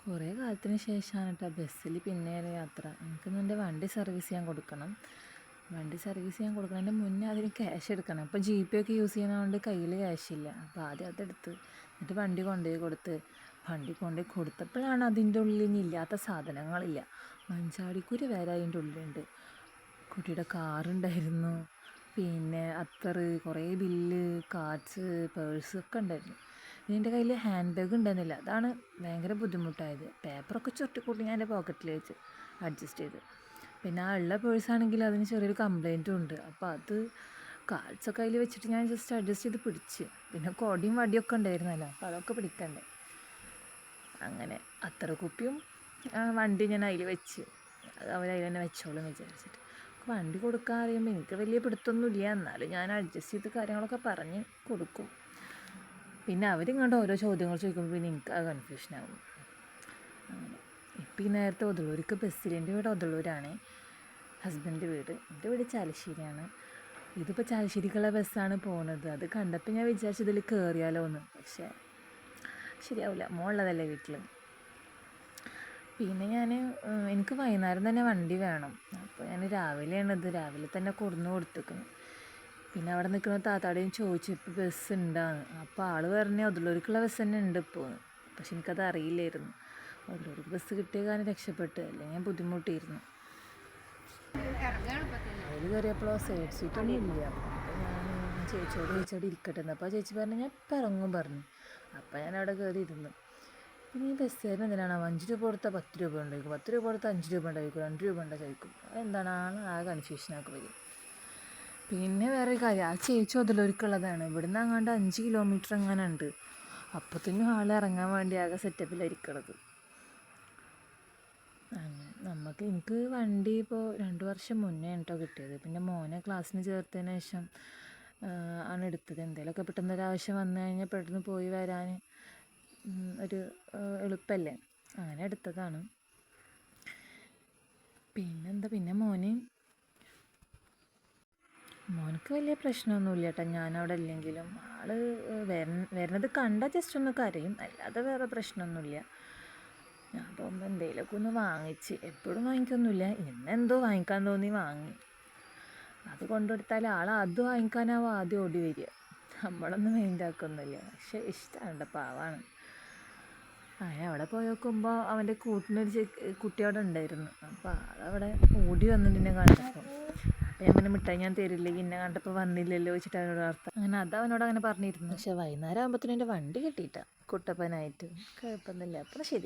കുറേ കാലത്തിന് ശേഷമാണ് കേട്ടോ ബസ്സിൽ പിന്നെ ഒരു യാത്ര. എനിക്കിന്ന് എൻ്റെ വണ്ടി സർവീസ് ചെയ്യാൻ കൊടുക്കണം. വണ്ടി സർവീസ് ചെയ്യാൻ കൊടുക്കുന്നതിൻ്റെ മുന്നേ അതിന് ക്യാഷ് എടുക്കണം. അപ്പോൾ ജി പേ ഒക്കെ യൂസ് ചെയ്യുന്നതുകൊണ്ട് കയ്യിൽ ക്യാഷില്ല. അപ്പോൾ ആദ്യം അതെടുത്ത് എന്നിട്ട് വണ്ടി കൊണ്ടുപോയി കൊടുത്തപ്പോഴാണ് അതിൻ്റെ ഉള്ളിൽ ഇനി ഇല്ലാത്ത സാധനങ്ങളില്ല. മഞ്ചാടിക്കുരു വരെ അതിൻ്റെ ഉള്ളിലുണ്ട്. കുട്ടിയുടെ കാറുണ്ടായിരുന്നു, പിന്നെ അത്തറ്, കുറേ ബില്ല്, കാർഡ്സ്, പേഴ്സ് ഒക്കെ ഉണ്ടായിരുന്നു. എൻ്റെ കയ്യിൽ ഹാൻഡ് ബാഗ് ഉണ്ടായിരുന്നില്ല. അതാണ് ഭയങ്കര ബുദ്ധിമുട്ടായത്. പേപ്പറൊക്കെ ചുരുട്ടിക്കൂട്ടി ഞാൻ എൻ്റെ പോക്കറ്റിൽ വെച്ച് അഡ്ജസ്റ്റ് ചെയ്ത്. പിന്നെ ആ ഉള്ള പേഴ്സാണെങ്കിൽ അതിന് ചെറിയൊരു കംപ്ലൈൻറ്റും ഉണ്ട്. അപ്പോൾ അത് കാർഡ്സൊക്കെ അതിൽ വെച്ചിട്ട് ഞാൻ ജസ്റ്റ് അഡ്ജസ്റ്റ് ചെയ്ത് പിടിച്ച്. പിന്നെ കൊടിയും വടിയൊക്കെ ഉണ്ടായിരുന്നല്ലോ, അപ്പോൾ അതൊക്കെ പിടിക്കണ്ടേ. അങ്ങനെ അത്ര കുപ്പിയും വണ്ടി ഞാൻ അതിൽ വെച്ച്, അത് അവരതിൽ തന്നെ വെച്ചോളും വിചാരിച്ചിട്ട്. വണ്ടി കൊടുക്കാൻ അറിയുമ്പോൾ എനിക്ക് വലിയ പിടുത്തൊന്നുമില്ല, എന്നാലും ഞാൻ അഡ്ജസ്റ്റ് ചെയ്ത് കാര്യങ്ങളൊക്കെ പറഞ്ഞ് കൊടുക്കും. പിന്നെ അവരിങ്ങോട്ട് ഓരോ ചോദ്യങ്ങൾ ചോദിക്കുമ്പോൾ പിന്നെ എനിക്ക് ആ കൺഫ്യൂഷനാകും. അങ്ങനെ ഇപ്പം ഈ നേരത്തെ ഒതളൂർക്ക് ബസ്സിൽ, എൻ്റെ വീട് ഒതളൂരാണ്, ഹസ്ബൻഡ് വീട്. എൻ്റെ വീട് ചാലശ്ശേരിയാണ്. ഇതിപ്പോൾ ചാലശ്ശേരിക്കുള്ള ബസ്സാണ് പോകുന്നത്. അത് കണ്ടപ്പോൾ ഞാൻ വിചാരിച്ചു ഇതിൽ കയറിയാലോ എന്ന്. പക്ഷേ ശരിയാവില്ല, മോളുള്ളതല്ലേ വീട്ടിൽ. പിന്നെ എനിക്ക് വൈകുന്നേരം തന്നെ വണ്ടി വേണം. അപ്പോൾ ഞാൻ രാവിലെ തന്നെ കൊടുത്തേക്കുന്നു. പിന്നെ അവിടെ നിൽക്കുന്ന താത്താടെയും ചോദിച്ചു ഇപ്പോൾ ബസ് ഉണ്ടാന്ന്. അപ്പോൾ ആൾ പറഞ്ഞു ഒതളൂർക്കുള്ള ബസ് തന്നെ ഉണ്ട് ഇപ്പോൾ. പക്ഷെ എനിക്കത് അറിയില്ലായിരുന്നു. ഒതളൂർക്ക് ബസ് കിട്ടിയ കാരണം രക്ഷപ്പെട്ട്, അല്ലെങ്കിൽ ഞാൻ ബുദ്ധിമുട്ടിയിരുന്നു. അതിൽ കയറിയപ്പോഴോ സൈഡ് സീറ്റൊന്നും ഇല്ല. അപ്പോൾ ഞാൻ ചേച്ചിയോട് ഇരിക്കട്ടെ എന്ന്. അപ്പോൾ ചേച്ചി പറഞ്ഞു ഞാൻ ഇപ്പം ഇറങ്ങും പറഞ്ഞു. അപ്പോൾ ഞാൻ അവിടെ കയറി ഇരുന്നു. പിന്നെ ഈ ബസ്സുകാരൻ എന്തിനാണ് 5 രൂപ കൊടുത്താൽ 10 രൂപ ഉണ്ടായിരിക്കും, 10 രൂപ കൊടുത്താൽ 5 രൂപ ഉണ്ടായിരിക്കും, 2 രൂപ ഉണ്ടാ ചോദിക്കും. അതെന്താണ് ആ കൺഫ്യൂഷനൊക്കെ വരും. പിന്നെ വേറൊരു കാര്യം, ആ ചേച്ചി ഒതളൂർക്കുള്ളതാണ്. ഇവിടുന്ന് അങ്ങാണ്ട് 5 കിലോമീറ്റർ അങ്ങനെ ഉണ്ട്. അപ്പോഴത്തേനും ആൾ ഇറങ്ങാൻ വേണ്ടി ആകെ സെറ്റപ്പിലായിരിക്കണത്. അങ്ങനെ എനിക്ക് വണ്ടി ഇപ്പോൾ 2 വർഷം മുന്നേ കേട്ടോ കിട്ടിയത്. പിന്നെ മോനെ ക്ലാസ്സിന് ചേർത്തതിന് ശേഷം ആണ് എടുത്തത്. എന്തെങ്കിലുമൊക്കെ പെട്ടെന്നൊരാവശ്യം വന്നു കഴിഞ്ഞാൽ പെട്ടെന്ന് പോയി വരാൻ ഒരു എളുപ്പമല്ലേ, അങ്ങനെ എടുത്തതാണ്. പിന്നെ മോനക്ക് വലിയ പ്രശ്നമൊന്നുമില്ല കേട്ടോ, ഞാനവിടെ ഇല്ലെങ്കിലും. ആൾ വരുന്നത് കണ്ടാൽ ജസ്റ്റ് ഒന്ന് കരയും, അല്ലാതെ വേറെ പ്രശ്നമൊന്നുമില്ല. ഞാൻ പോകുമ്പോൾ എന്തെങ്കിലുമൊക്കെ ഒന്ന് വാങ്ങിച്ച്, എപ്പോഴും വാങ്ങിക്കൊന്നുമില്ല, ഇന്നെന്തോ വാങ്ങിക്കാൻ തോന്നി വാങ്ങി. അത് കൊണ്ടുകൊടുത്താൽ അത് വാങ്ങിക്കാനാവും ആദ്യം ഓടി വരിക. നമ്മളൊന്നും മൈൻഡാക്കൊന്നുമില്ല. പക്ഷെ ഇഷ്ടമാണ്, പാവാണ്. അവിടെ പോയി നോക്കുമ്പോൾ അവൻ്റെ കൂട്ടിനൊരു കുട്ടി അവിടെ ഉണ്ടായിരുന്നു. അപ്പോൾ ആളവിടെ ഓടി വന്നിട്ട് എന്നെ കണ്ടപ്പോൾ. അപ്പോൾ ഞാൻ മിഠായി ഞാൻ തരില്ല, എന്നെ കണ്ടപ്പോൾ വന്നില്ലല്ലോ വെച്ചിട്ട് അവനോട് അർത്ഥം. അങ്ങനെ അവനോട് അങ്ങനെ പറഞ്ഞിരുന്നു. പക്ഷെ വൈകുന്നേരം ആകുമ്പോഴത്തേനും എൻ്റെ വണ്ടി കിട്ടിയിട്ടാണ് കുട്ടപ്പനായിട്ട്. കുഴപ്പമൊന്നുമില്ല. അപ്പോൾ ശരി.